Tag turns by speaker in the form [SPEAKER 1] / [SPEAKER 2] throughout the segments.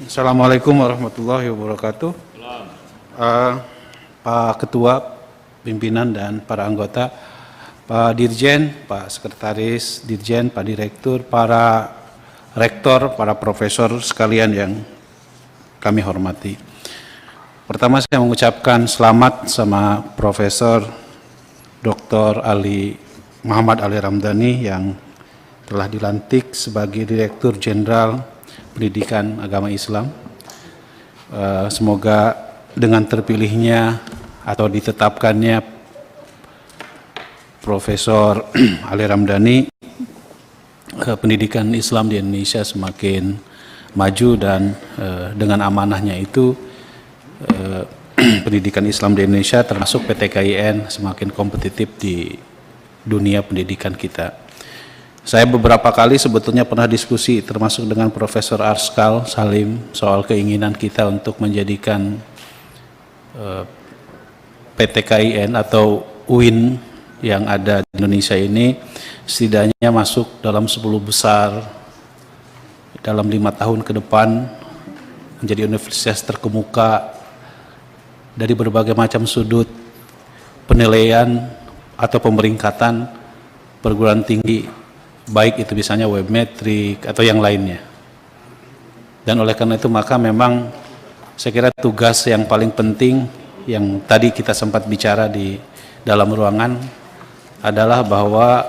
[SPEAKER 1] Assalamualaikum warahmatullahi wabarakatuh. Pak Ketua, pimpinan dan para anggota, Pak Dirjen, Pak Sekretaris Dirjen, Pak Direktur, para rektor, para profesor sekalian yang kami hormati. Pertama saya mengucapkan selamat sama Profesor Dr. Muhammad Ali Ramdhani yang telah dilantik sebagai Direktur Jenderal Pendidikan Agama Islam. Semoga dengan terpilihnya atau ditetapkannya Profesor Ali Ramdhani, pendidikan Islam di Indonesia semakin maju dan dengan amanahnya itu pendidikan Islam di Indonesia termasuk PTKIN semakin kompetitif di dunia pendidikan kita. Saya beberapa kali sebetulnya pernah diskusi termasuk dengan Profesor Arskal Salim soal keinginan kita untuk menjadikan PTKIN atau UIN yang ada di Indonesia ini setidaknya masuk dalam 10 besar dalam 5 tahun ke depan menjadi universitas terkemuka dari berbagai macam sudut penilaian atau pemeringkatan perguruan tinggi, baik itu misalnya webmetrik atau yang lainnya. Dan oleh karena itu maka memang saya kira tugas yang paling penting yang tadi kita sempat bicara di dalam ruangan adalah bahwa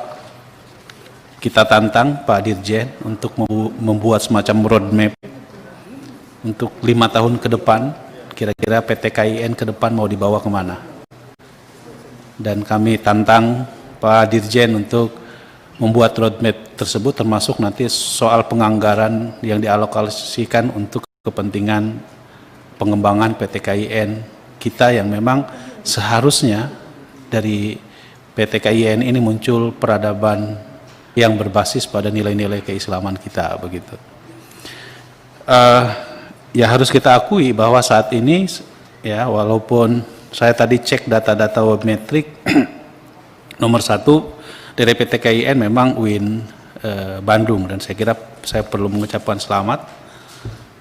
[SPEAKER 1] kita tantang Pak Dirjen untuk membuat semacam roadmap untuk 5 tahun ke depan, kira-kira PTKIN ke depan mau dibawa kemana. Dan kami tantang Pak Dirjen untuk membuat roadmap tersebut termasuk nanti soal penganggaran yang dialokasikan untuk kepentingan pengembangan PTKIN kita yang memang seharusnya dari PTKIN ini muncul peradaban yang berbasis pada nilai-nilai keislaman kita begitu. Ya harus kita akui bahwa saat ini ya walaupun saya tadi cek data-data webmetrik nomor 1 dari PTKIN memang UIN Bandung dan saya kira saya perlu mengucapkan selamat.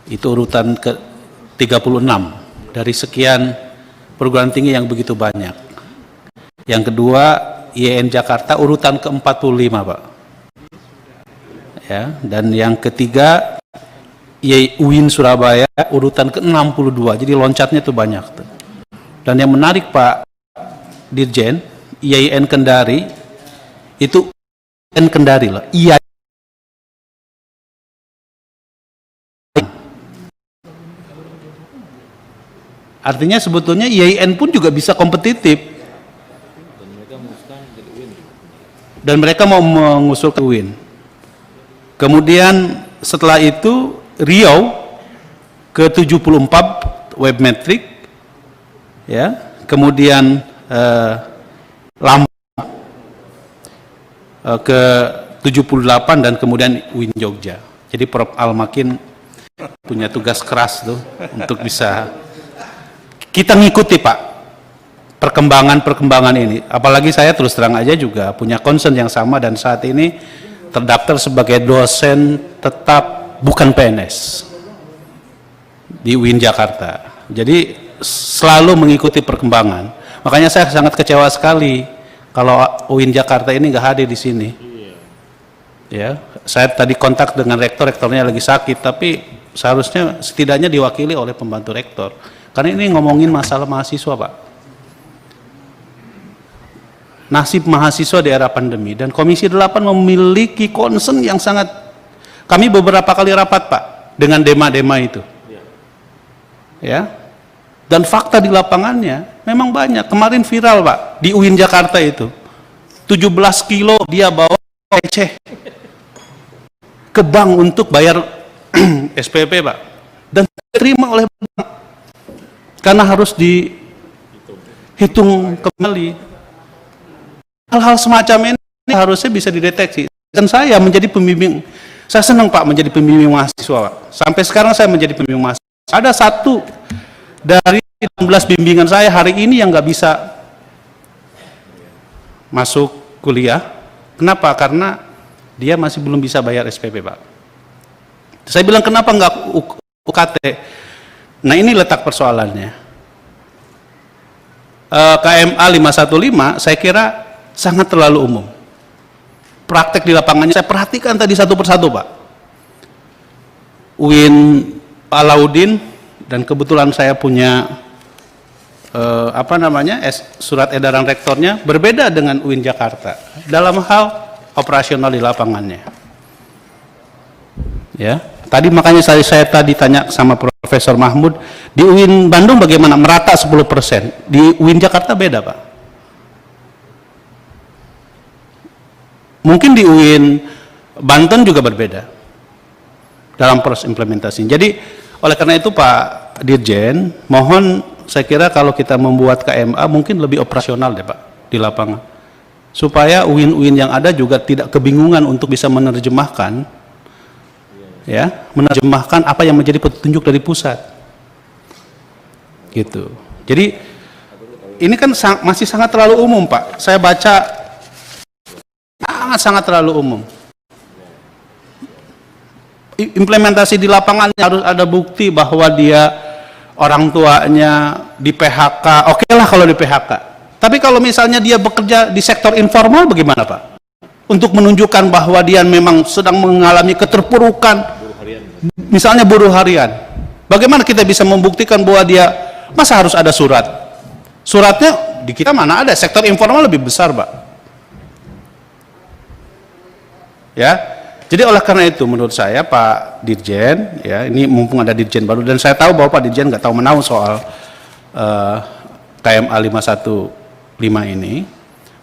[SPEAKER 1] Itu urutan ke 36 dari sekian perguruan tinggi yang begitu banyak. Yang kedua IAIN Jakarta urutan ke 45 Pak. Ya, dan yang ketiga UIN Surabaya urutan ke 62. Jadi loncatnya itu banyak. Dan yang menarik Pak Dirjen, IAIN Kendari itu IAIN Kendari loh. Artinya sebetulnya IAIN pun juga bisa kompetitif. Dan mereka mau mengusulkan UIN. Kemudian setelah itu Riau ke 74 webmetrik, ya. Kemudian Lampung ke 78 dan kemudian UIN Jogja. Jadi Prof. Almakin punya tugas keras tuh untuk bisa kita ngikuti Pak perkembangan ini. Apalagi saya terus terang aja juga punya concern yang sama dan saat ini terdaftar sebagai dosen tetap bukan PNS di UIN Jakarta. Jadi selalu mengikuti perkembangan. Makanya saya sangat kecewa sekali kalau UIN Jakarta ini nggak hadir di sini. Ya, saya tadi kontak dengan rektornya lagi sakit, tapi seharusnya setidaknya diwakili oleh pembantu rektor. Karena ini ngomongin masalah mahasiswa, Pak. Nasib mahasiswa di era pandemi dan Komisi 8 memiliki concern yang sangat. Kami beberapa kali rapat Pak dengan dema-dema itu. Ya. Dan fakta di lapangannya memang banyak. Kemarin viral Pak di UIN Jakarta itu. 17 kilo dia bawa receh ke bank untuk bayar SPP Pak. Dan diterima oleh bank. Karena harus dihitung kembali. Hal-hal semacam ini harusnya bisa dideteksi. Dan saya menjadi pembimbing, saya senang Pak menjadi pembimbing mahasiswa Pak. Sampai sekarang saya menjadi pembimbing mahasiswa. Ada satu dari 16 bimbingan saya hari ini yang nggak bisa masuk kuliah. Kenapa? Karena dia masih belum bisa bayar SPP Pak. Saya bilang kenapa nggak UKT. Nah, ini letak persoalannya. KMA 515 saya kira sangat terlalu umum. Praktek di lapangannya saya perhatikan tadi satu persatu, Pak. UIN Alauddin, dan kebetulan saya punya surat edaran rektornya, berbeda dengan UIN Jakarta dalam hal operasional di lapangannya. Ya, tadi makanya saya tadi tanya sama Profesor Mahmud, di UIN Bandung bagaimana, merata 10%, di UIN Jakarta beda, Pak. Mungkin di UIN Banten juga berbeda dalam proses implementasi. Jadi oleh karena itu Pak Dirjen, mohon saya kira kalau kita membuat KMA mungkin lebih operasional deh Pak di lapangan, supaya UIN-UIN yang ada juga tidak kebingungan untuk bisa menerjemahkan, ya, menerjemahkan apa yang menjadi petunjuk dari pusat, gitu. Jadi ini kan masih sangat terlalu umum Pak. Saya baca sangat terlalu umum. Implementasi di lapangannya harus ada bukti bahwa dia orang tuanya di PHK, oke lah kalau di PHK. Tapi kalau misalnya dia bekerja di sektor informal bagaimana Pak? Untuk menunjukkan bahwa dia memang sedang mengalami keterpurukan, misalnya buruh harian. Bagaimana kita bisa membuktikan bahwa dia, masa harus ada surat? Suratnya di kita mana ada, sektor informal lebih besar Pak. Ya. Jadi oleh karena itu menurut saya Pak Dirjen, ya ini mumpung ada Dirjen baru, dan saya tahu bahwa Pak Dirjen nggak tahu menahu soal KMA 515 ini,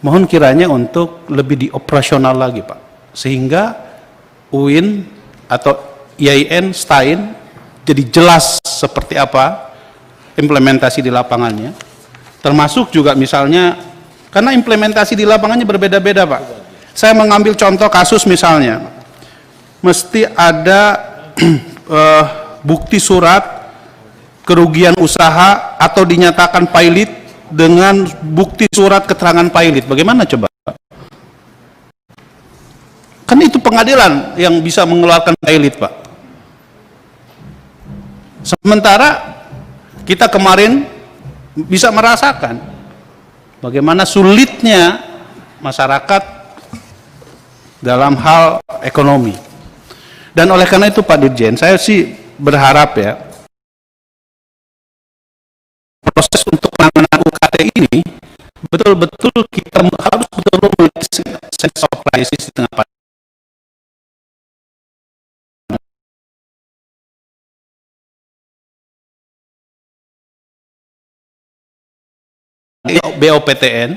[SPEAKER 1] mohon kiranya untuk lebih dioperasional lagi Pak, sehingga UIN atau IAIN, STAIN jadi jelas seperti apa implementasi di lapangannya, termasuk juga misalnya, karena implementasi di lapangannya berbeda-beda Pak. Saya mengambil contoh kasus misalnya, mesti ada bukti surat kerugian usaha atau dinyatakan pailit dengan bukti surat keterangan pailit. Bagaimana coba? Kan itu pengadilan yang bisa mengeluarkan pailit Pak. Sementara kita kemarin bisa merasakan bagaimana sulitnya masyarakat dalam hal ekonomi. Dan oleh karena itu Pak Dirjen, saya sih berharap ya, proses untuk penanganan UKT ini betul-betul kita harus betul-betul memiliki sense of crisis di tengah pandemi BOPTN,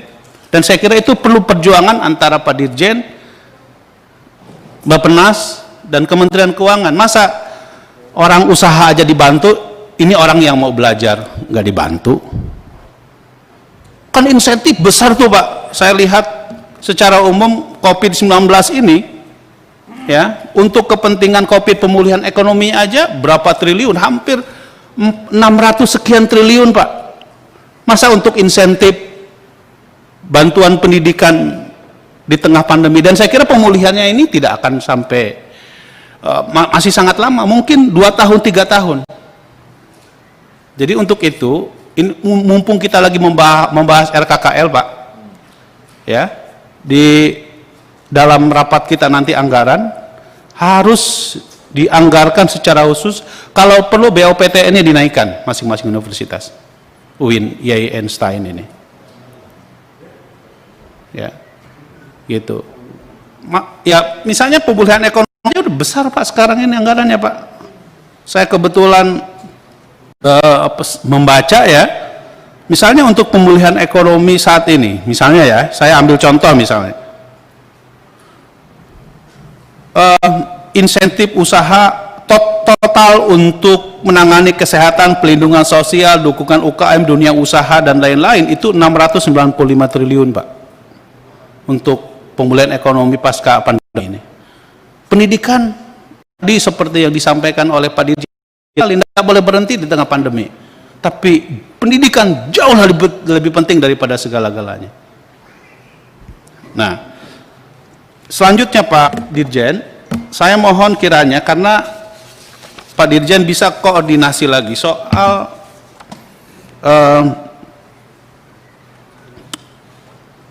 [SPEAKER 1] dan saya kira itu perlu perjuangan antara Pak Dirjen, Bappenas, dan Kementerian Keuangan. Masa orang usaha aja dibantu, ini orang yang mau belajar nggak dibantu? Kan insentif besar tuh Pak. Saya lihat secara umum COVID-19 ini, ya, untuk kepentingan COVID pemulihan ekonomi aja berapa triliun, hampir 600 sekian triliun Pak. Masa untuk insentif bantuan pendidikan di tengah pandemi, dan saya kira pemulihannya ini tidak akan sampai, masih sangat lama, mungkin 2 tahun 3 tahun. Jadi untuk itu, mumpung kita lagi membahas RKKL Pak, ya, di dalam rapat kita nanti anggaran harus dianggarkan secara khusus, kalau perlu BOPTN-nya dinaikkan masing-masing universitas, UIN, IAIN, STAIN ini, ya, gitu. Ya misalnya pemulihan ekonomi udah besar Pak sekarang ini anggarannya Pak. Saya kebetulan membaca ya, misalnya untuk pemulihan ekonomi saat ini, misalnya ya, saya ambil contoh misalnya, insentif usaha total untuk menangani kesehatan, pelindungan sosial, dukungan UKM, dunia usaha dan lain-lain itu 695 triliun Pak, untuk pemulihan ekonomi pasca pandemi ini. Pendidikan tadi seperti yang disampaikan oleh Pak Dirjen, tidak boleh berhenti di tengah pandemi, tapi pendidikan jauh lebih penting daripada segala-galanya. Nah, selanjutnya Pak Dirjen, saya mohon kiranya, karena Pak Dirjen bisa koordinasi lagi soal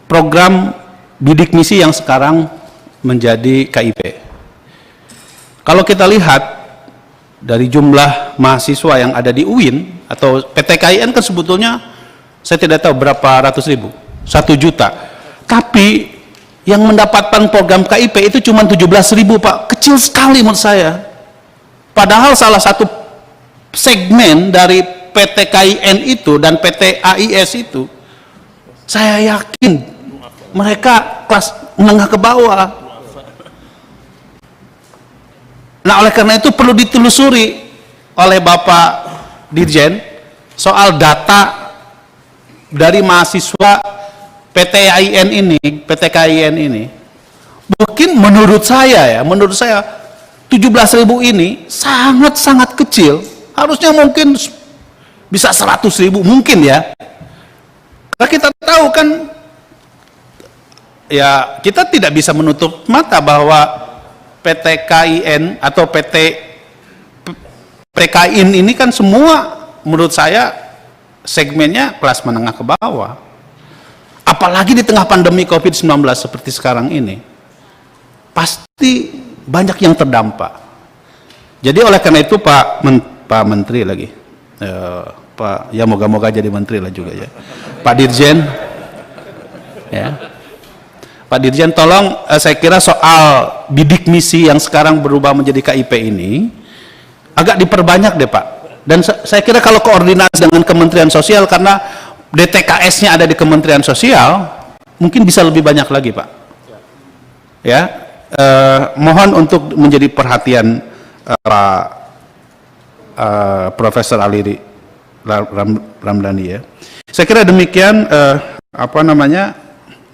[SPEAKER 1] program bidik misi yang sekarang menjadi KIP. Kalau kita lihat dari jumlah mahasiswa yang ada di UIN atau PTKIN kan sebetulnya saya tidak tahu berapa ratus ribu, 1 juta. Tapi yang mendapatkan program KIP itu cuma 17.000 Pak, kecil sekali menurut saya. Padahal salah satu segmen dari PTKIN itu dan PTAIS itu, saya yakin mereka kelas menengah ke bawah. Nah, oleh karena itu perlu ditelusuri oleh Bapak Dirjen soal data dari mahasiswa PTKIN ini. Mungkin menurut saya 17.000 ini sangat-sangat kecil. Harusnya mungkin bisa 100.000 mungkin ya. Karena kita tahu kan, ya kita tidak bisa menutup mata bahwa PTKIN atau PKIN ini kan semua menurut saya segmennya kelas menengah ke bawah. Apalagi di tengah pandemi COVID-19 seperti sekarang ini, pasti banyak yang terdampak. Jadi oleh karena itu Pak Menteri lagi, Pak, ya moga-moga jadi Menteri lah juga ya, Pak Dirjen, ya, Pak Dirjen tolong, saya kira soal bidik misi yang sekarang berubah menjadi KIP ini agak diperbanyak deh Pak. Dan saya kira kalau koordinasi dengan Kementerian Sosial, karena DTKS-nya ada di Kementerian Sosial, mungkin bisa lebih banyak lagi Pak. Ya, mohon untuk menjadi perhatian Profesor Aliri Ramdhani ya. Saya kira demikian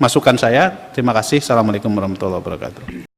[SPEAKER 1] masukan saya. Terima kasih. Assalamualaikum warahmatullahi wabarakatuh.